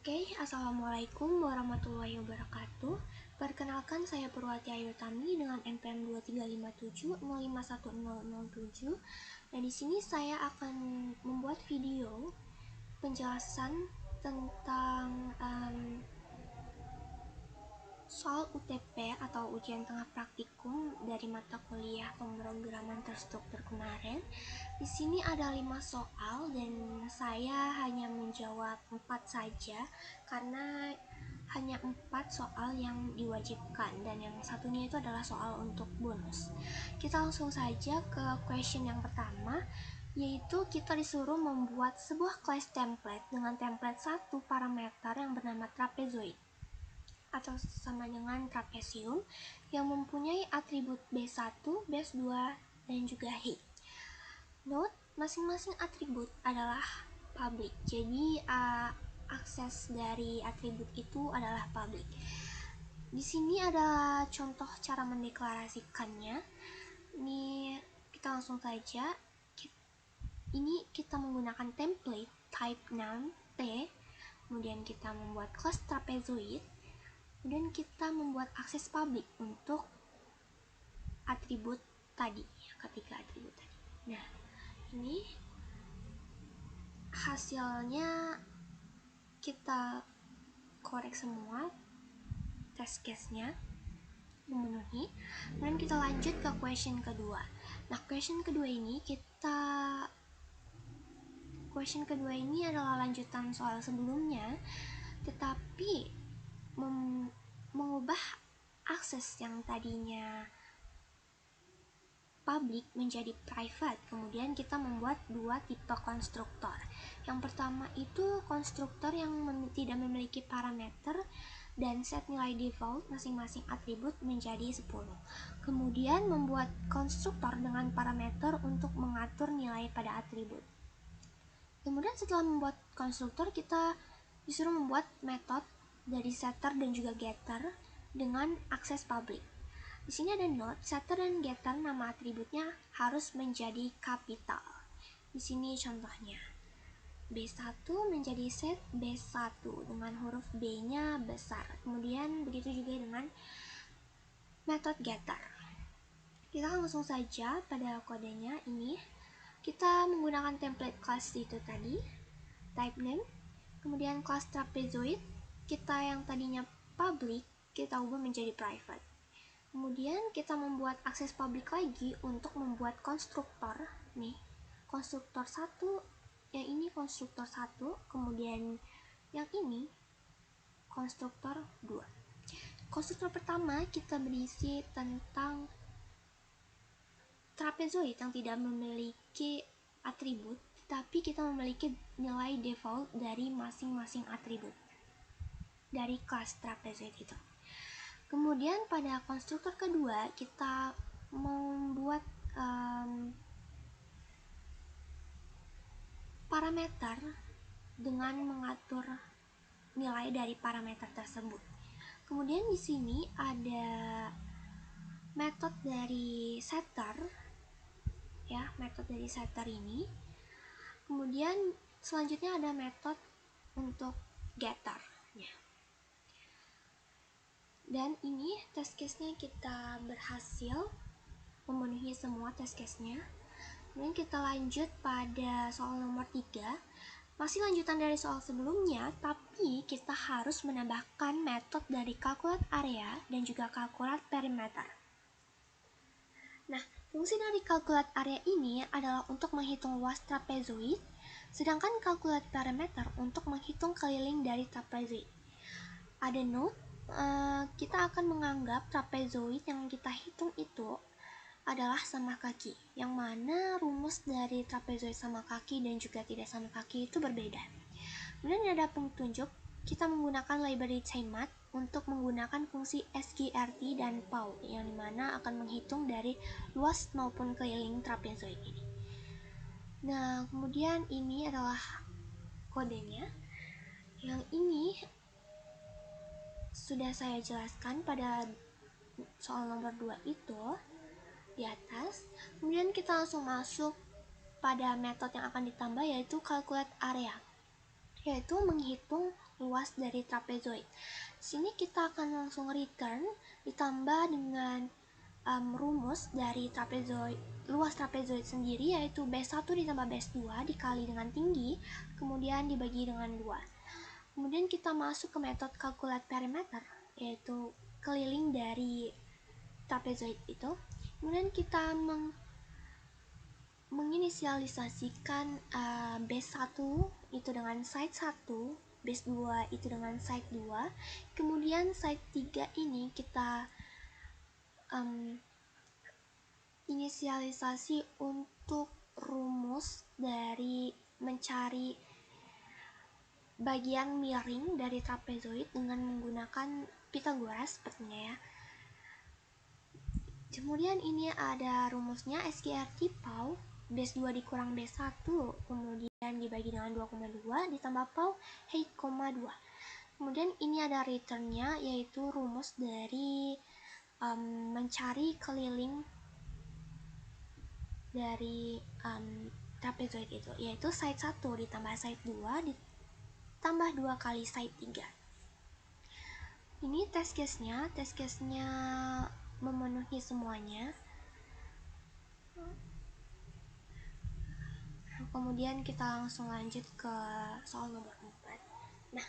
Oke, Assalamualaikum warahmatullahi wabarakatuh. Perkenalkan, saya Purwati Ayutami dengan NPM 2357051007. Nah, di sini saya akan membuat video penjelasan tentang soal UTP atau ujian tengah praktikum dari mata kuliah pemrograman terstruktur kemarin. Di sini ada 5 soal dan saya hanya menjawab 4 saja karena hanya 4 soal yang diwajibkan dan yang satunya itu adalah soal untuk bonus. Kita langsung saja ke question yang pertama, yaitu kita disuruh membuat sebuah class template dengan template satu parameter yang bernama trapezoid atau sama dengan trapesium yang mempunyai atribut base 1, base 2, dan juga height. Note, masing-masing atribut adalah public. Jadi akses dari atribut itu adalah public. Di sini ada contoh cara mendeklarasikannya. Ini kita langsung saja. Ini kita menggunakan template type num t. Kemudian kita membuat class trapezoid. Kemudian kita membuat akses public untuk atribut tadi, ketiga atribut tadi. Nah, ini hasilnya kita korek semua test case-nya memenuhi. Kemudian kita lanjut ke question kedua. Nah, question kedua ini adalah lanjutan soal sebelumnya, tetapi mengubah akses yang tadinya public menjadi private. Kemudian kita membuat dua tipe konstruktor. Yang pertama itu konstruktor yang tidak memiliki parameter dan set nilai default masing-masing atribut menjadi 10. Kemudian membuat konstruktor dengan parameter untuk mengatur nilai pada atribut. Kemudian setelah membuat konstruktor, kita disuruh membuat metode dari setter dan juga getter dengan akses public. Di sini ada note, setter dan getter nama atributnya harus menjadi kapital. Di sini contohnya. B1 menjadi set B1 dengan huruf B-nya besar. Kemudian begitu juga dengan metode getter. Kita langsung saja pada kodenya ini. Kita menggunakan template class itu tadi, type name, kemudian class trapezoid, kita yang tadinya public, kita ubah menjadi private. Kemudian kita membuat akses public lagi untuk membuat konstruktor. Nih, konstruktor 1, yang ini konstruktor 1, kemudian yang ini konstruktor 2. Konstruktor pertama kita berisi tentang trapezoid yang tidak memiliki atribut, tapi kita memiliki nilai default dari masing-masing atribut dari kelas trapezoid itu. Kemudian pada konstruktor kedua kita membuat parameter dengan mengatur nilai dari parameter tersebut. Kemudian di sini ada metode dari setter, ya, metode dari setter ini. Kemudian selanjutnya ada metode untuk getter, ya. Dan ini test case-nya kita berhasil memenuhi semua test case-nya. Kemudian kita lanjut pada soal nomor 3. Masih lanjutan dari soal sebelumnya, tapi kita harus menambahkan metode dari calculate area dan juga calculate perimeter. Nah, fungsi dari calculate area ini adalah untuk menghitung luas trapezoid, sedangkan calculate perimeter untuk menghitung keliling dari trapezoid. Ada note, kita akan menganggap trapezoid yang kita hitung itu adalah sama kaki, yang mana rumus dari trapezoid sama kaki dan juga tidak sama kaki itu berbeda. Kemudian ada petunjuk, kita menggunakan library CHAINMAT untuk menggunakan fungsi SQRT dan PAU, yang dimana akan menghitung dari luas maupun keliling trapezoid ini. Nah, kemudian ini adalah kodenya. Yang ini sudah saya jelaskan pada soal nomor 2 itu di atas. Kemudian kita langsung masuk pada metode yang akan ditambah, yaitu calculate area. yaitu menghitung luas dari trapezoid. Sini kita akan langsung return ditambah dengan rumus dari trapezoid, luas trapezoid sendiri, yaitu base 1 ditambah base 2 dikali dengan tinggi, kemudian dibagi dengan 2. Kemudian kita masuk ke metode calculate perimeter, yaitu keliling dari trapezoid itu. Kemudian kita menginisialisasikan base 1 itu dengan side 1, base 2 itu dengan side 2. Kemudian side 3 ini kita inisialisasi untuk rumus dari mencari bagian miring dari trapezoid dengan menggunakan Pythagoras sepertinya ya. Kemudian ini ada rumusnya SQRT PAU base 2 dikurang base 1 kemudian dibagi dengan 2,2 ditambah PAU 8,2. Kemudian ini ada returnnya, yaitu rumus dari mencari keliling dari trapezoid itu, yaitu side 1 ditambah side 2 ditambah 2 kali side 3. Ini test case-nya memenuhi semuanya. Kemudian kita langsung lanjut ke soal nomor 4. Nah,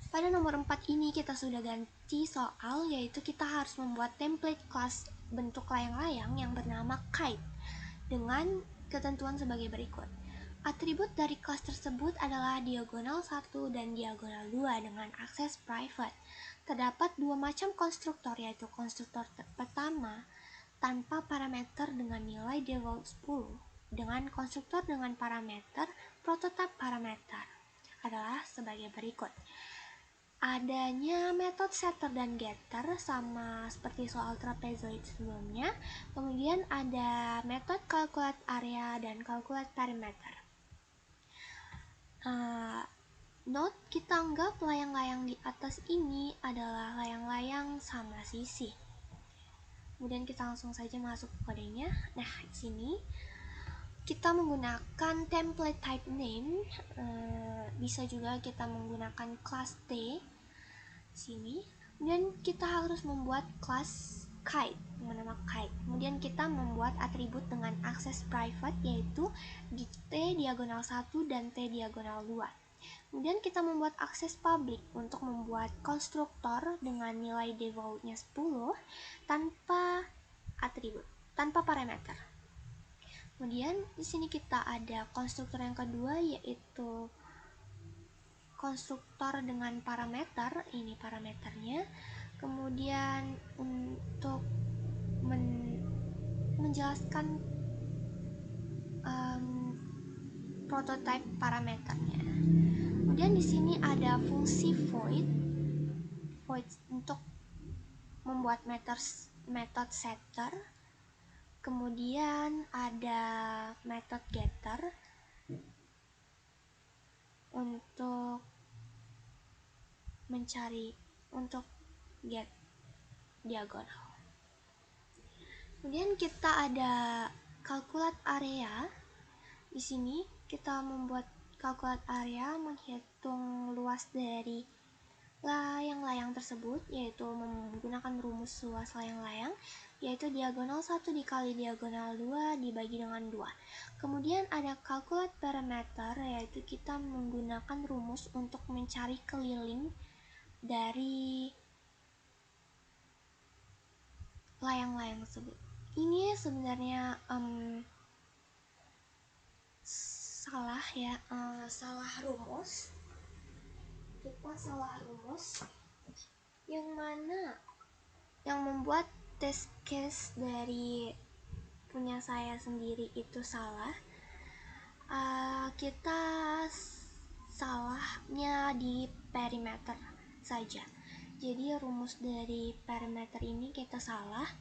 pada nomor 4 ini kita sudah ganti soal, yaitu kita harus membuat template kelas bentuk layang-layang yang bernama kite dengan ketentuan sebagai berikut. Atribut dari kelas tersebut adalah diagonal 1 dan diagonal 2 dengan akses private. Terdapat dua macam konstruktor, yaitu konstruktor pertama tanpa parameter dengan nilai default 10 dengan konstruktor dengan parameter prototype parameter adalah sebagai berikut. Adanya metode setter dan getter sama seperti soal trapezoid sebelumnya. Kemudian ada metode calculate area dan calculate perimeter. Note, kita anggap layang-layang di atas ini adalah layang-layang sama sisi. Kemudian kita langsung saja masuk ke kodenya. Nah, di sini kita menggunakan template type name, bisa juga kita menggunakan class T sini. Kemudian kita harus membuat kelas kite bernama kite. Kemudian kita membuat atribut dengan akses private, yaitu di T diagonal 1 dan T diagonal 2. Kemudian kita membuat akses public untuk membuat konstruktor dengan nilai defaultnya 10 tanpa atribut, tanpa parameter. Kemudian di sini kita ada konstruktor yang kedua, yaitu konstruktor dengan parameter, ini parameternya. Kemudian untuk menjelaskan prototype parameternya. Kemudian di sini ada fungsi void untuk membuat method setter. Kemudian ada method getter untuk mencari, untuk get diagonal. Kemudian kita ada calculate area. Di sini kita membuat calculate area menghitung luas dari layang-layang tersebut, yaitu menggunakan rumus luas layang-layang, yaitu diagonal 1 dikali diagonal 2 dibagi dengan 2. Kemudian ada calculate perimeter, yaitu kita menggunakan rumus untuk mencari keliling dari layang-layang tersebut. Ini sebenarnya salah ya, salah rumus. Kita salah rumus, yang mana yang membuat test case dari punya saya sendiri itu salah. Kita salahnya di perimeter saja. Jadi rumus dari perimeter ini kita salah,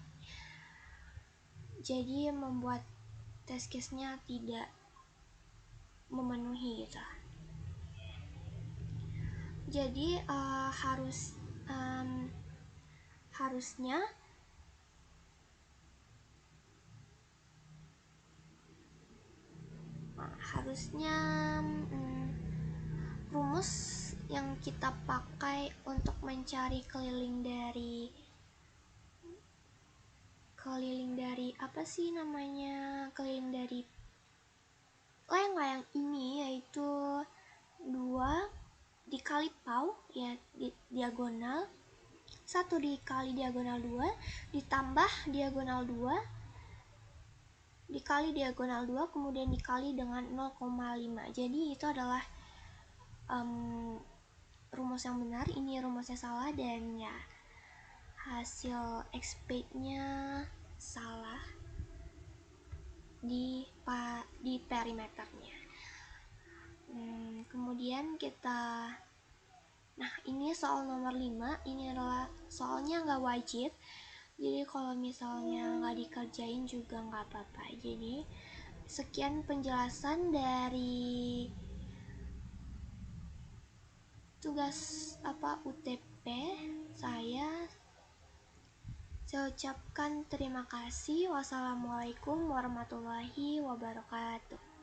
jadi membuat test case-nya tidak memenuhi gitu. Jadi harusnya rumus yang kita pakai untuk mencari keliling dari apa sih namanya, keliling dari layang-layang ini, yaitu 2 dikali pau ya, diagonal 1 dikali diagonal 2 ditambah diagonal 2 dikali diagonal 2 kemudian dikali dengan 0,5. Jadi itu adalah rumus yang benar, ini rumusnya salah, dan ya hasil XP-nya salah di perimeternya. Kemudian kita, nah ini soal nomor 5, ini adalah soalnya nggak wajib, jadi kalau misalnya nggak dikerjain juga nggak apa-apa. Jadi sekian penjelasan dari tugas UTP saya. Saya ucapkan terima kasih. Wassalamualaikum warahmatullahi wabarakatuh.